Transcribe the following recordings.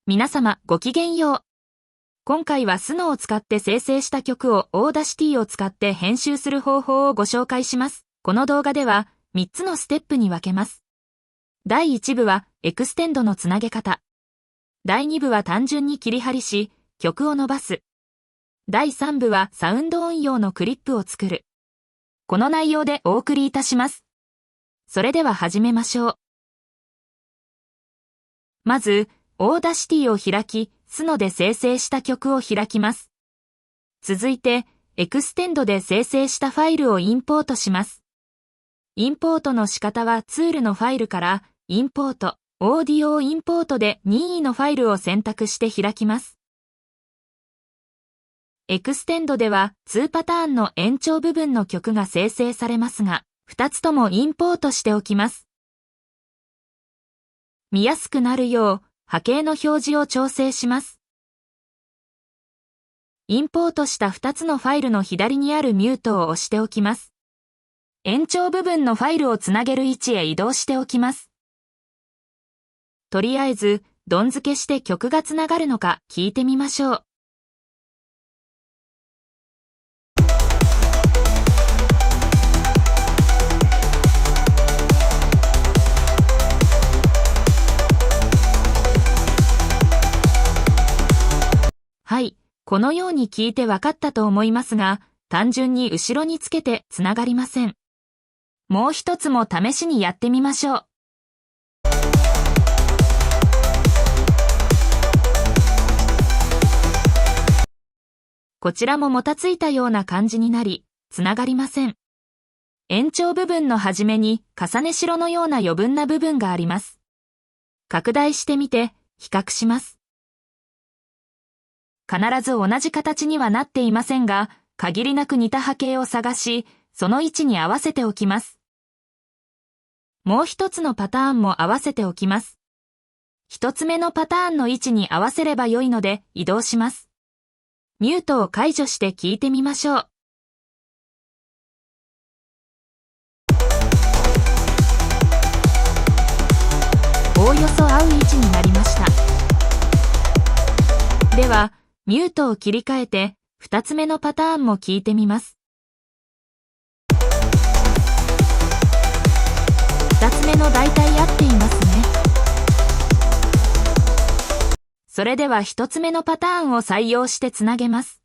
皆様ごきげんよう。今回はスノを使って生成した曲をオーダーシティを使って編集する方法をご紹介します。この動画では3つのステップに分けます。第1部はエクステンドのつなげ方。第2部は単純に切り貼りし、曲を伸ばす。第3部はサウンドオン用のクリップを作る。この内容でお送りいたします。それでは始めましょう。まず、オーダーシティを開き、スノで生成した曲を開きます。続いて、エクステンドで生成したファイルをインポートします。インポートの仕方はツールのファイルから、インポート、オーディオをインポートで任意のファイルを選択して開きます。エクステンドでは2パターンの延長部分の曲が生成されますが、2つともインポートしておきます。見やすくなるよう、波形の表示を調整します。インポートした2つのファイルの左にあるミュートを押しておきます。延長部分のファイルをつなげる位置へ移動しておきます。とりあえず、ドン付けして曲がつながるのか聞いてみましょう。はい、このように聞いて分かったと思いますが、単純に後ろにつけてつながりません。もう一つも試しにやってみましょう。こちらももたついたような感じになり、つながりません。延長部分の初めに重ね白のような余分な部分があります。拡大してみて、比較します。必ず同じ形にはなっていませんが、限りなく似た波形を探し、その位置に合わせておきます。もう一つのパターンも合わせておきます。一つ目のパターンの位置に合わせれば良いので移動します。ミュートを解除して聞いてみましょう。おおよそ合う位置になりました。では、ミュートを切り替えて、2つ目のパターンも聞いてみます。2つ目の大体合っていますね。それでは1つ目のパターンを採用してつなげます。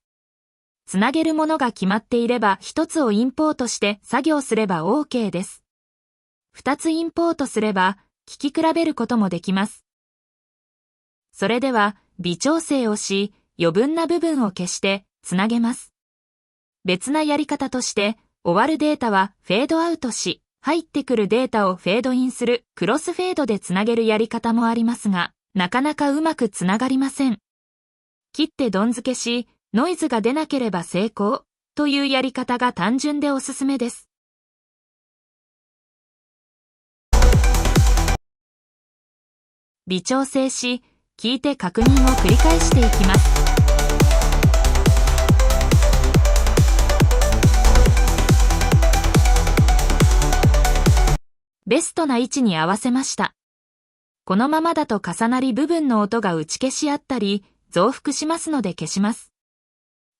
つなげるものが決まっていれば1つをインポートして作業すれば OK です。2つインポートすれば聞き比べることもできます。それでは微調整をし、余分な部分を消してつなげます。別なやり方として、終わるデータはフェードアウトし、入ってくるデータをフェードインするクロスフェードでつなげるやり方もありますが、なかなかうまくつながりません。切ってドン付けし、ノイズが出なければ成功というやり方が単純でおすすめです。微調整し、聞いて確認を繰り返していきます。ベストな位置に合わせました。このままだと重なり部分の音が打ち消し合ったり、増幅しますので消します。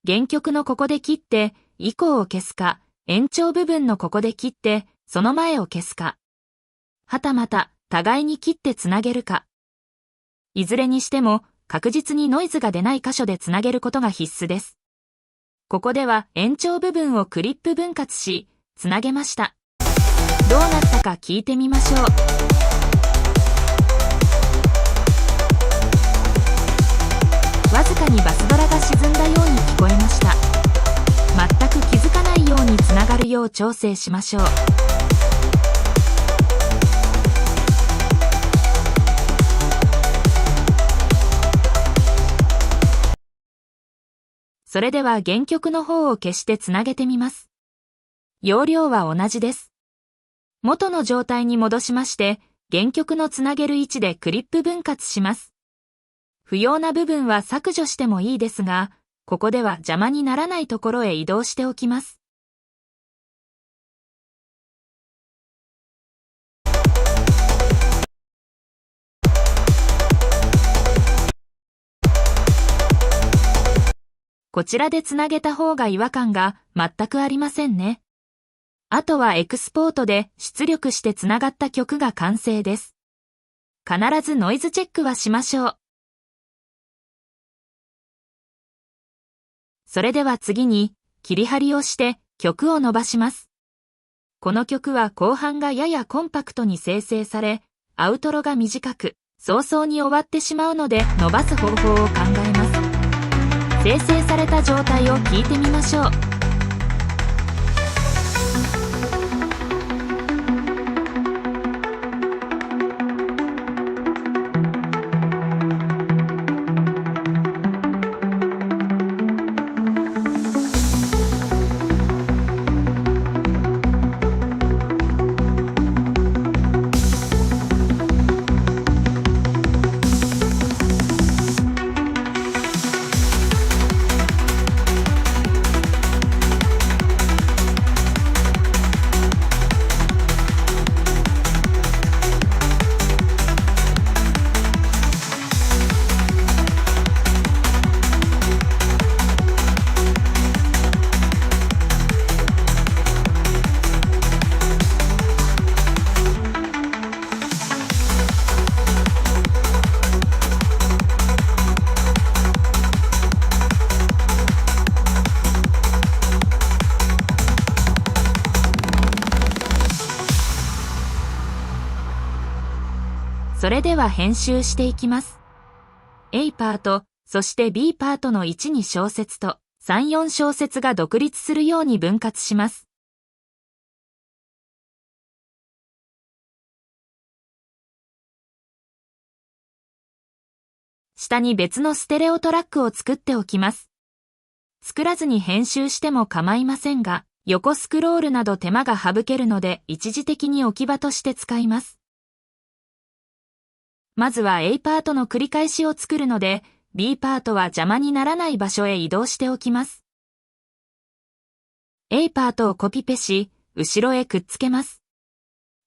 原曲のここで切って、以降を消すか、延長部分のここで切って、その前を消すか。はたまた、互いに切ってつなげるか。いずれにしても、確実にノイズが出ない箇所でつなげることが必須です。ここでは延長部分をクリップ分割し、つなげました。どうなったか聞いてみましょう。わずかにバスドラが沈んだように聞こえました。全く気づかないようにつながるよう調整しましょう。それでは原曲の方を消してつなげてみます。容量は同じです。元の状態に戻しまして、原曲のつなげる位置でクリップ分割します。不要な部分は削除してもいいですが、ここでは邪魔にならないところへ移動しておきます。こちらでつなげた方が違和感が全くありませんね。あとはエクスポートで出力してつながった曲が完成です。必ずノイズチェックはしましょう。それでは次に、切り張りをして曲を伸ばします。この曲は後半がややコンパクトに生成され、アウトロが短く、早々に終わってしまうので伸ばす方法を考えます。生成された状態を聞いてみましょう。それでは編集していきます。A パート、そして B パートの1、2小節と3、4小節が独立するように分割します。下に別のステレオトラックを作っておきます。作らずに編集しても構いませんが、横スクロールなど手間が省けるので一時的に置き場として使います。まずは A パートの繰り返しを作るので、B パートは邪魔にならない場所へ移動しておきます。A パートをコピペし、後ろへくっつけます。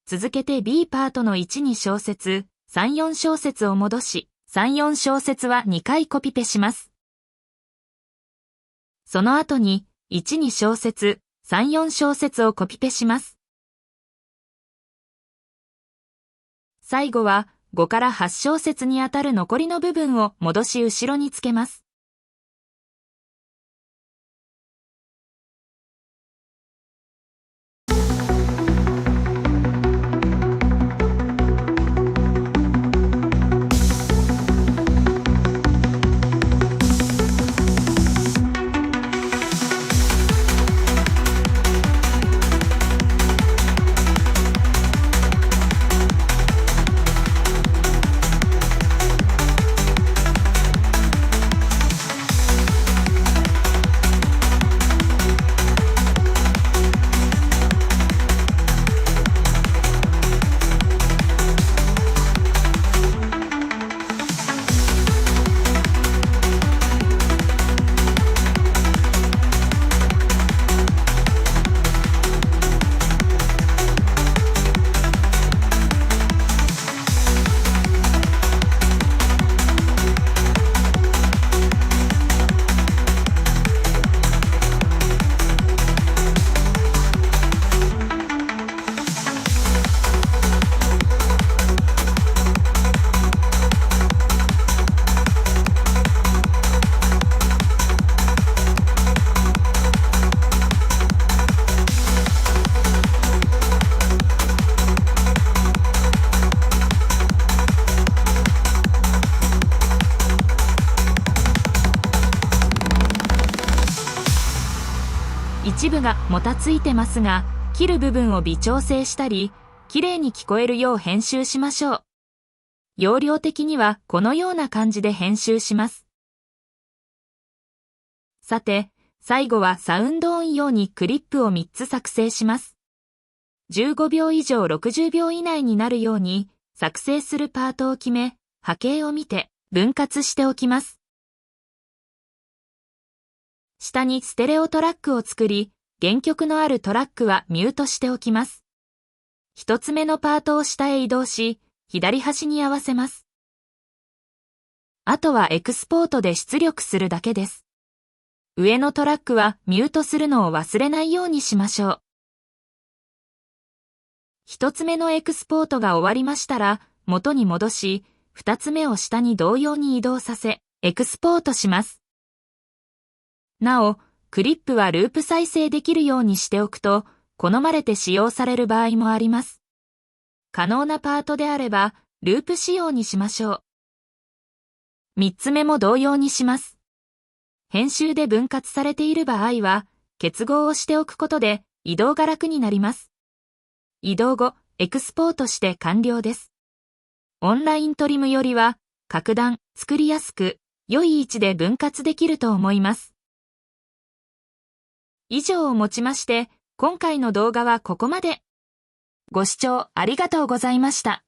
続けて B パートの1、2小節、3、4小節を戻し、3、4小節は2回コピペします。その後に、1、2小節、3、4小節をコピペします。最後は、5から8小節にあたる残りの部分を戻し後ろにつけます。一部がもたついてますが、切る部分を微調整したり、綺麗に聞こえるよう編集しましょう。要領的にはこのような感じで編集します。さて、最後はサウンド音用にクリップを3つ作成します。15秒以上60秒以内になるように、作成するパートを決め、波形を見て分割しておきます。下にステレオトラックを作り、原曲のあるトラックはミュートしておきます。一つ目のパートを下へ移動し、左端に合わせます。あとはエクスポートで出力するだけです。上のトラックはミュートするのを忘れないようにしましょう。一つ目のエクスポートが終わりましたら、元に戻し、二つ目を下に同様に移動させ、エクスポートします。なお、クリップはループ再生できるようにしておくと、好まれて使用される場合もあります。可能なパートであれば、ループ仕様にしましょう。三つ目も同様にします。編集で分割されている場合は、結合をしておくことで移動が楽になります。移動後、エクスポートして完了です。オンライントリムよりは、格段、作りやすく、良い位置で分割できると思います。以上をもちまして、今回の動画はここまで。ご視聴ありがとうございました。